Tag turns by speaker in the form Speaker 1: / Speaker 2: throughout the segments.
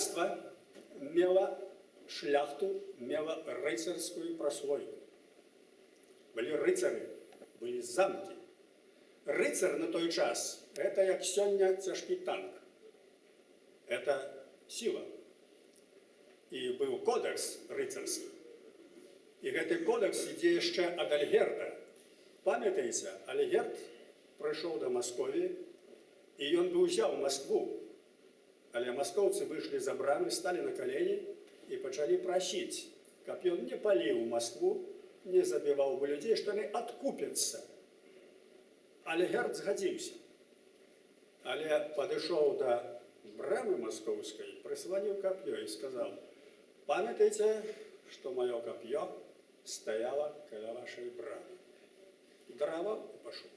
Speaker 1: княства мела шляхту, мела рыцарскую прослойку. Были рыцары, были замки. Рыцарь на той час – это як сёння цяжкі танк. Это сила. И был кодекс рыцарский. И этот кодекс ідзе яшчэ ад Альгерда. Памятаеце, Альгерд прыйшоў до Московии, и он бы взял Москву. Але маскоўцы вышли за брамы, стали на колени и пачалі просить, каб ён не паліў Москву, не забивал бы людей, что они откупятся. Альгерд згадзіўся. Але падышоў до брамы московской, прислонил копье и сказал: памятайте, что мое копье стояло каля вашей брамы. Даровал и пошел.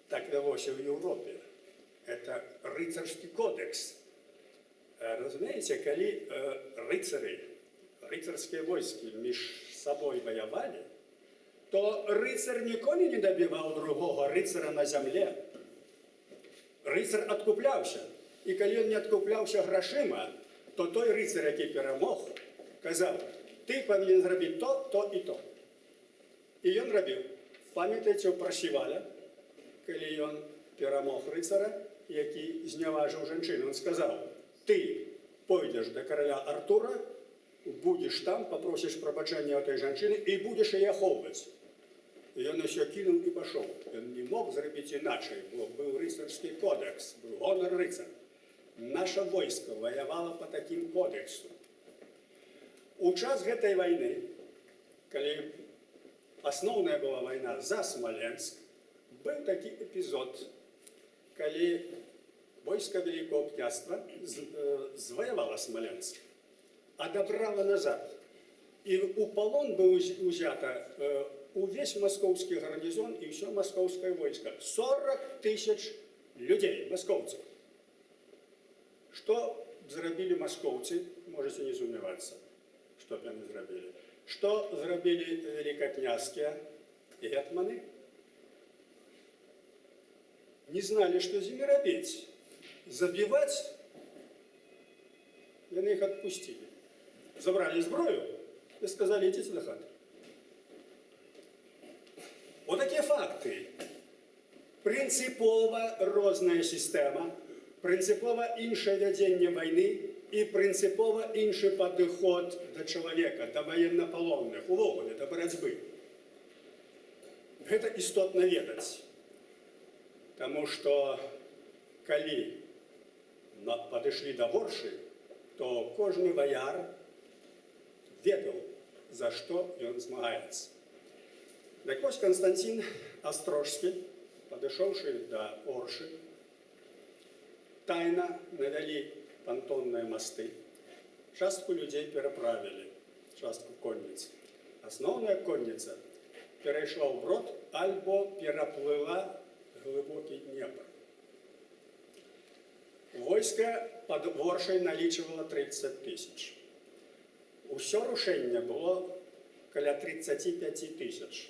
Speaker 1: Так вялося в Европе. Это рыцарский кодекс. Разумеете, коли рыцари, рыцарские войски между собой воевали, то рыцарь ніколи не добивал другого рыцаря на земле. Рыцар откуплявся. І коли він не откуплявся грошима, то той рыцар, який перемог, казав: ти повинен зробити то і то. І він робив. Пам'ятаєте, про Сіваля, коли він перемог рыцара, який зневажив жінчину, він сказав: ти пойдеш до короля Артура, будеш там, попросиш пробачення у tej жінчини і будеш її ховати. І він ще кинув і пішов. Він не мог зробити іначе, бо був рицарський кодекс, був гонор рицар. Наше войско воювало по таким кодексу. У час гэтай войны, коли основная была война за Смоленск, был такой эпизод, коли войско Великого княства завоевало Смоленск, а добрало назад. И у полон был взято весь московский гарнизон и все московское войско. 40 тысяч людей, московцев. Что зробили московцы, можете не сомневаться, что они зробили. Что зробили великокняжские гетманы? Не знали, что с ними робить. Забивать, и они их отпустили. Забрали зброю и сказали: идите на хату. Вот такие факты. Принципово розная система, принципово інше вядзенне войны и принципово інший подход до человека, до военнополонных, увогуле, до борьбы. Это істотно ведаць. Потому что, коли подошли до Ворши, то кожный вояр ведал, за что он змагаецца. Так вот, Константин Острожский, подошедший до Орши, тайно навели понтонные мосты, частку людей переправили, частку конницы. Основная конница перешла вброд, альбо переплыла глубокий Днепр. Войско под Воршей наличивало 30 тысяч. Усё рушэнне было каля 35 тысяч.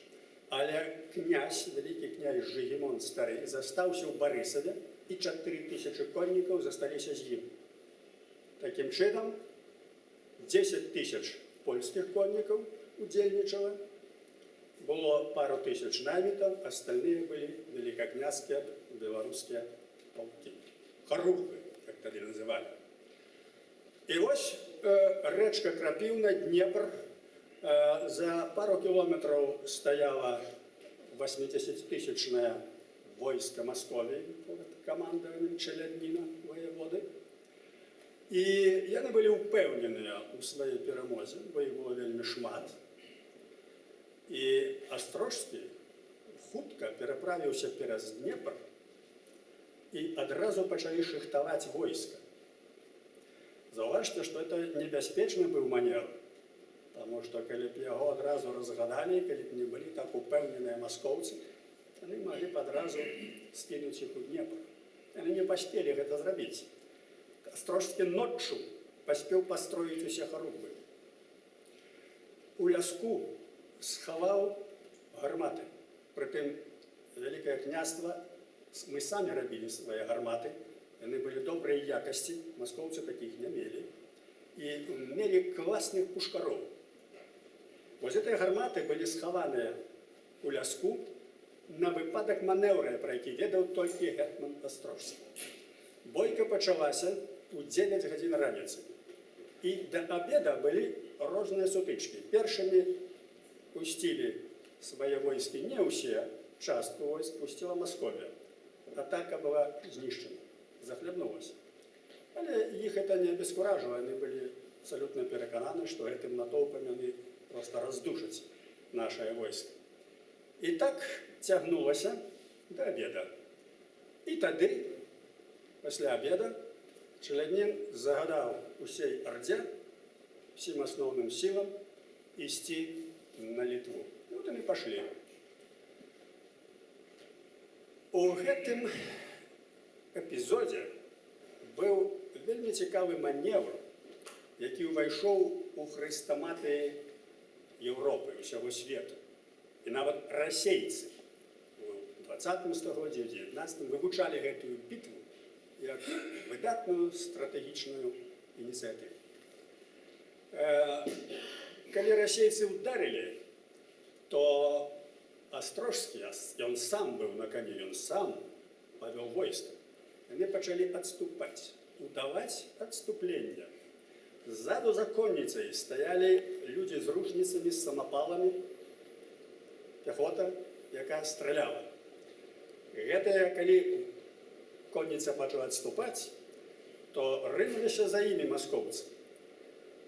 Speaker 1: Але князь, великий князь Жигімон Старый, застаўся ў Барысаве, і 4000 коннікаў засталіся з ім. Таким чынам, 10 тысяч польских конников удзельнічала, было пару тысяч наймитов, остальные были великокняжские белорусские полки. Хорунжи, как тогда называли. И вот речка Крапивна, Днепр, за пару километров стояло 80-тысячное войско Московии под командованием Челяднина, воеводы. І яны былі ўпэўненыя ў сваёй перамозе, бо іх было вельмі шмат. І Астрожскі хутка пераправіўся праз Днепр і адразу пачалі шыхтаваць войска. Заўважце, што это небяспечны быў маневр, таму што калі б яго адразу разгадалі, калі б не былі так упэўненыя маскоўцы, яны маглі б адразу скінуць іх у Днепр. Яны не паспелі гэта зрабіць. Острожскі ноччу паспеў пастроіць усе харубы. У ляску схаваў гарматы. Прытым, Вялікае княства, мы самі рабілі свае гарматы, яны былі добрай якасці, маскоўцы такіх не мелі, і мелі класных пушкароў. Вось гэтыя гарматы былі схаваныя у ляску на выпадак манеўра, пра які ведаў толькі гетман Астрожскі. Бойка пачалася ў 9 гадзін раніцы. І да абеда былі розныя сутычкі. Першымі пусцілі свае войскі не ўсе, частку войск пусціла Масковія. Атака была знішчана, захлебнулася. Але іх это не абескуражыла, яны былі абсалютна перакананы, што гэтым натоўпам яны проста раздушаць нашае войска. І так цягнулася да абеда. І тады, пасля абеда, Челяднін загадаў усей ардзе, всім асноўным сілам ісці на Літву. І вот яны пашлі. У гэтым эпізодзе быў вельмі цікавы маневр, які ўвайшоў у хрэстаматыі Еўропы, усяго свету. І нават расейцы у 20 стагоддзі, у 19 вывучалі гэтую бітву як выдатную стратэгічную ініцыятыву. Калі расейцы ударылі, то Астрожскі, ён сам быў на коне, ён сам павёў войска. Яны пачалі адступаць, удаваць адступленне. Ззаду за конніцай стаялі людзі з ружніцамі, з самапаламі, пяхота, якая страляла. Гэтая, калі конніца пачала адступаць, то рынуліся за імі маскоўцы.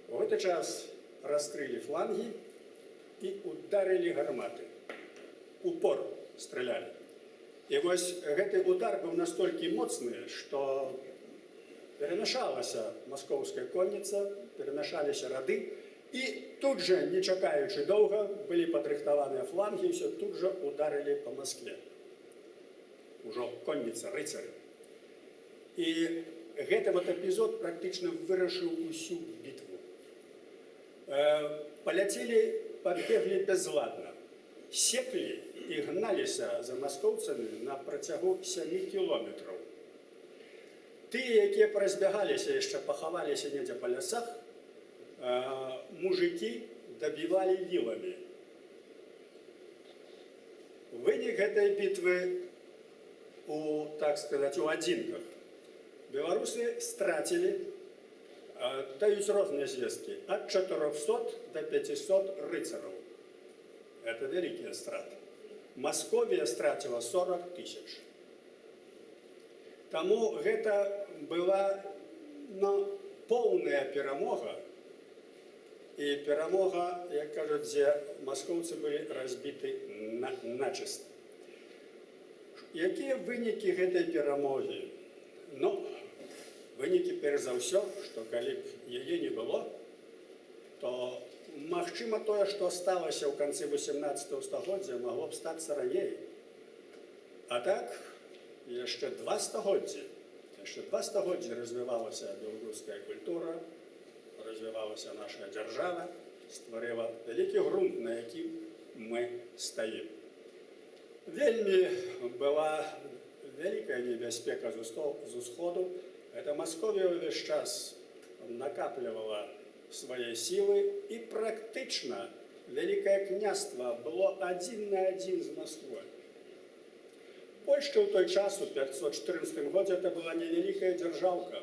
Speaker 1: У гэты час раскрылі флангі і ударылі гарматы. Упор стралялі. І вось гэты удар быў настолькі моцны, што перамяшалася маскоўская конніца, перамяшаліся рады, і тут жа, не чакаючы доўга, былі падрыхтаваныя флангі, і ўсё тут жа ударылі па Маскве. Ужо конніца, рыцары. І гэты вот эпізод практычна вырашыў усю бітву. Паляцелі, падбеглі безладна, секлі і гналіся за маскоўцамі на працягу 7 кіlometrаў. Тыя, якія празбягаліся, яшчэ пахаваліся недзе па лясах, мужыкі дабівалі віламі. Вынік гэтай бітвы так сказаць, у адзінках. Беларусы страцілі, даюць розныя звесткі, ад 400 до 500 рыцараў. Это вялікія страты. Масковія страціла 40 000. Таму гэта была поўная перамога. І перамога, як кажуць, дзе маскоўцы былі разбіты начыста. Якія вынікі гэтай перамогі? Вынікі, перш за ўсё, што калі б яе не было, то магчыма тое, што сталася ў канцы 18 стагоддзя, магло б стацца раней. А так, яшчэ 2 стагоддзі развівалася беларуская культура, развівалася наша дзяржава, стварыла вялікі грунт, на якім мы стаім. Вельмі была вялікая небяспека з усходу. Гэта Масковія ўвесь час накаплівала свае сілы, і практычна Вялікае княства было 1 на 1 з Москвой. Польшча ў той час, у 514 годзе, это была невялікая дзяржаўка.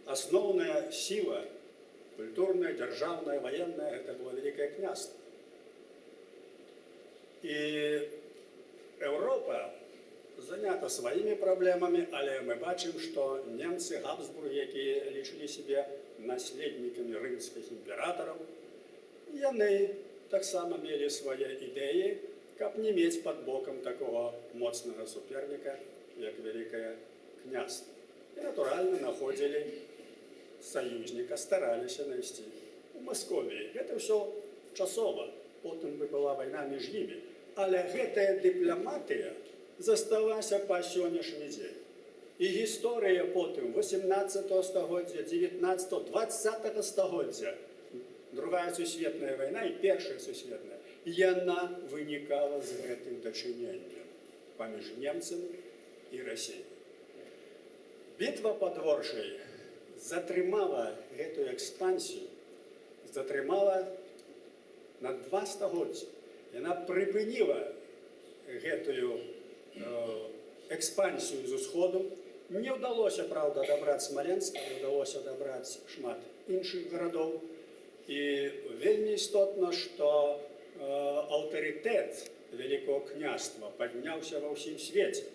Speaker 1: Асноўная сіла, культурная, дзяржаўная, ваенная, это было Вялікае княства. І Еўропа занята сваімі праблемамі, але мы бачым, што немцы, Габсбургі, якія лічылі сябе наследнікамі рымскіх імператараў, яны таксама мелі свае ідэі, каб не мець пад бокам такого моцнага суперніка, як Вялікае княства. І, натуральна, находзілі саюзніка, стараліся знайсці у Масковіі. Гэта ўсё часова, потым бы была вайна між імі. Але гэтая дыпламатыя засталася па сённяшні дзень. І гісторыя потым 18 стагоддзя, 19, 20 стагоддзя, Другая сусветная вайна і Першая сусветная, яна вынікала з гэтым дачыненнем паміж немцамі і Расіяй. Бітва пад Оршай затрымала гэтую экспансію, затрымала на 2 стагоддзі. Яна прыпыніла гэтую экспансію з усходу. Не ўдалося, праўда, дабраць Смаленска, не ўдалося дабраць шмат іншых гарадоў. І вельмі істотна, што аўтарытэт Вялікого княства падняўся ва ўсім свеце.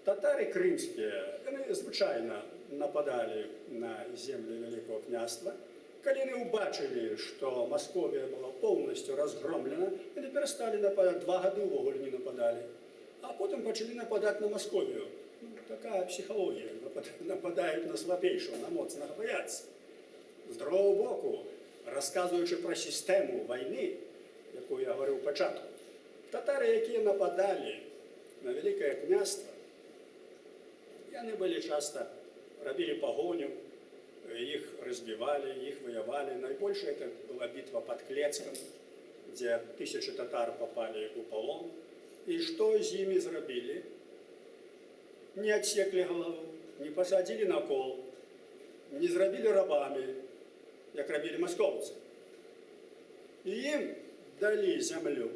Speaker 1: Татары крымскія, яны звычайна нападалі на землі Вялікого княства. Калі яны ўбачылі, што Масковія была поўнасцю разгромлена, яны перасталі нападаць, 2 гады ўвогуле не нападалі. А потым пачалі нападаць на Масковію. Такая псіхалогія. Нападаюць на слабейшого, на моцнага баяцца. З другого боку, расказуючы пра сістэму вайны, якую я гаварыў у пачатку, татары, якія нападалі на Вялікае княства, яны былі часта, рабілі пагоню, іх разбівалі, іх ваявалі. Найбольшая это была бітва пад Клецкам, дзе 1000 татар папалі ў палон. І што з імі зрабілі? Не адсеклі галаву, не пасадзілі на кол, не зрабілі рабамі, як рабілі маскоўцы. І ім далі зямлю,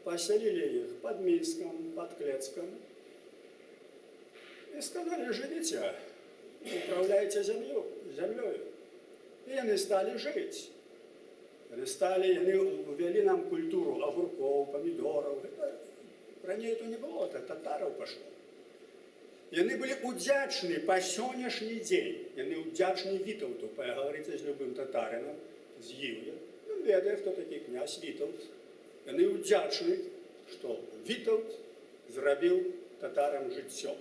Speaker 1: пасялілі іх пад Мінскам, пад Клецкам і сказалі: жывіце, управляйце зямлёю. І яны сталі жыць. Яны увялі нам культуру агуркоў, памідораў. Раней это не было, это татараў пашло. Яны былі удзячны па сённяшні дзень. Яны удзячны Вітаўту. Пагаварыце з любым татарынам, з Іўя. Ён ведае, хто такі князь Вітаўт. Яны удзячны, што Вітаўт зрабіў татарам жыццё.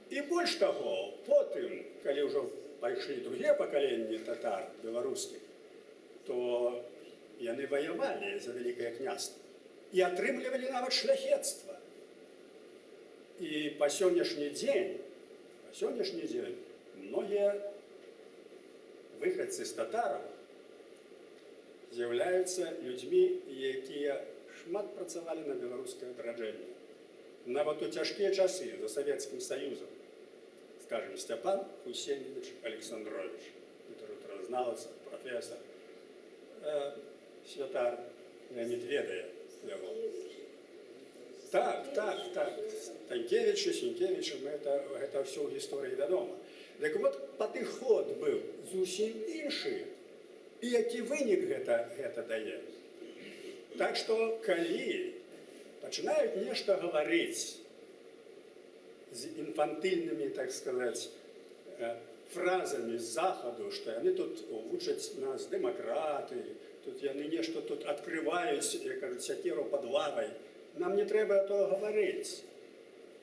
Speaker 1: І больш таго, потым, калі ўжо пайшлі другія пакаленні татар беларускіх, то яны ваявалі за Вялікае княства і атрымлівалі нават шляхецтва. І па сённяшні дзень многія выхадцы з татараў з'яўляюцца людзьмі, якія шмат працавалі на беларускае адраджэнне. Нават у цяжкія часы за Савецкім Саюзам, скажем, Степан Хусейнович Александрович, літаратуразнаўца, прафесор, святар Леонід ведае яго. Так. Станкевіча, Сенкевіча, гэта ўсё ў гісторыі вядома. Так вот, падыход быў зусім іншы. І які вынік гэта дае. Так што, калі пачынаюць нешта гаварыць з інфантыльнымі, так сказаць, фразамі з захаду, што яны тут вучаць нас дэмакраты, тут яны нешта тут адкрываюць, як кажуць, сякеру пад лавай, нам не трэба этого гаварыць,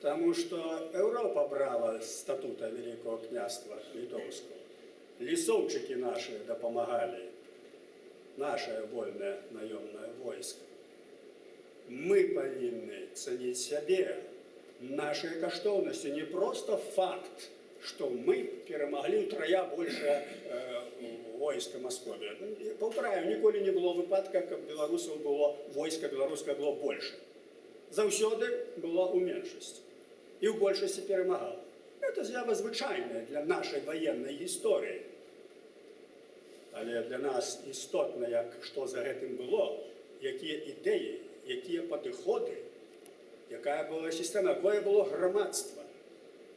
Speaker 1: таму што Еўропа брала з статута Вялікого княства літоўскага. Лісоўчыкі нашы дапамагалі, нашае вольнае наёмнае войска. Мы павінны цаніць сябе, нашыя каштоўнасці, не проста факт, што мы перамаглі ўтрая большае войска Масковіі. Паўтараю, ніколі не было выпадка, каб беларусаў было, войска беларускае было больше. Заўсёды была ў меншасці. І ў большасці перамагала. Это з'ява звычайная для нашай ваеннай гісторыі. Але для нас істотна, што за гэтым было, якія ідэі, якія падыходы, якая была сістэма, якое было грамадства,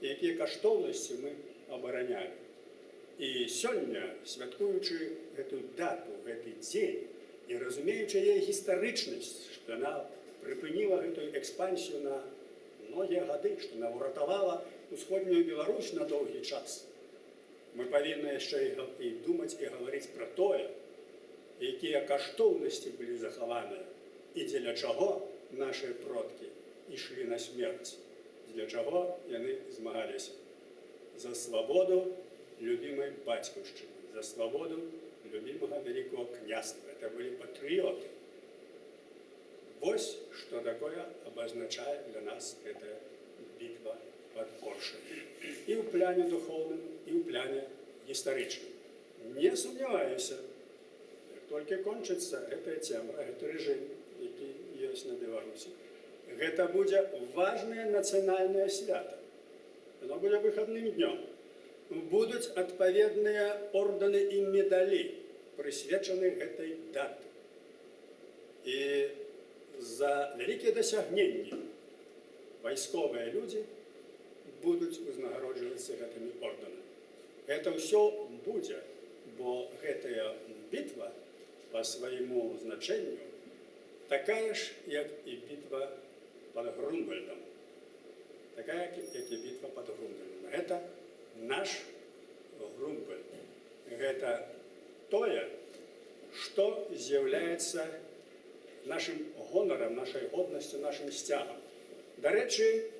Speaker 1: якія каштоўнасці мы абаранялі. І сёння, святкуючы гэтую дату, гэты дзень, і разумеючы яе гістарычнасць, што яна прыпыніла гэтую экспансію на многія гады, што яна ўратавала усходнюю Беларусь на доўгі час, мы павінны яшчэ і думаць і гаварыць пра тое, якія каштоўнасці былі захаваныя і дзеля чаго нашыя продкі ішлі на смерць, для чаго яны змагаліся. За свабоду любімай бацькаўшчыны, за свабоду любімага Вялікого княства. Это былі патрыёты. Вось што такое абазначае для нас гэтая бітва пад Оршай. І ў пляне духоўным, і ў пляне гістарычным. Не сумняваюся, як толькі кончыцца гэтая цема, гэты рэжым, які ёсць на Беларусі, гэта будзе важнае нацыянальнае свята. яно будзе выхадным днём, будуць адпаведныя ордэны і медалі, прысвечаны гэтай даты. І за вялікія дасягненні вайсковыя людзі будуць узнагароджвацца гэтымі ордэнамі. Гэта ўсё будзе, бо гэтая бітва па свайму значэнню такая ж, як і бітва пад Грунвальдам. Такая, як і бітва пад Грунвальдам. Гэта наш Грунвальд. Гэта тое, што з'яўляецца нашым гонарам, нашай годнасцю, нашым сцягам. Дарэчы,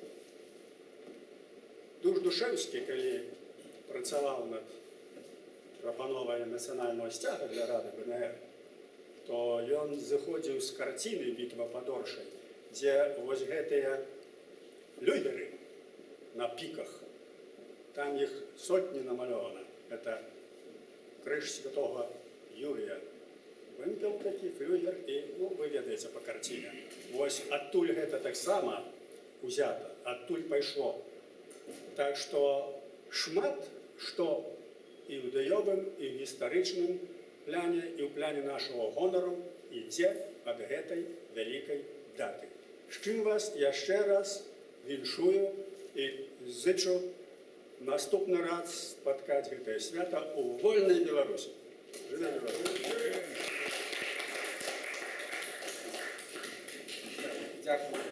Speaker 1: Душдушевскі, калі працаваў над прапановай нацыянальнага сцяга для Рады ВНР, то ён зыходзіў з карціны «Бітва пад Оршай», дзе вось гэтыя люйдеры на піках, там іх сотні намалёвана. Это крыж святого Юрія. Вымпел такі флюгер і, вы ведаеце па карціне. Вось адтуль гэта таксама узята, адтуль пайшло. Так што шмат што і ў ідэёвым, і ў гістарычным пляне, і ў пляне нашага гонару ідзе ад гэтай вялікай даты. З чым вас яшчэ раз віншую і зычу наступны раз спаткаць гэтае свята ў вольнай Беларусі. Жыве Беларусь!
Speaker 2: Дякую.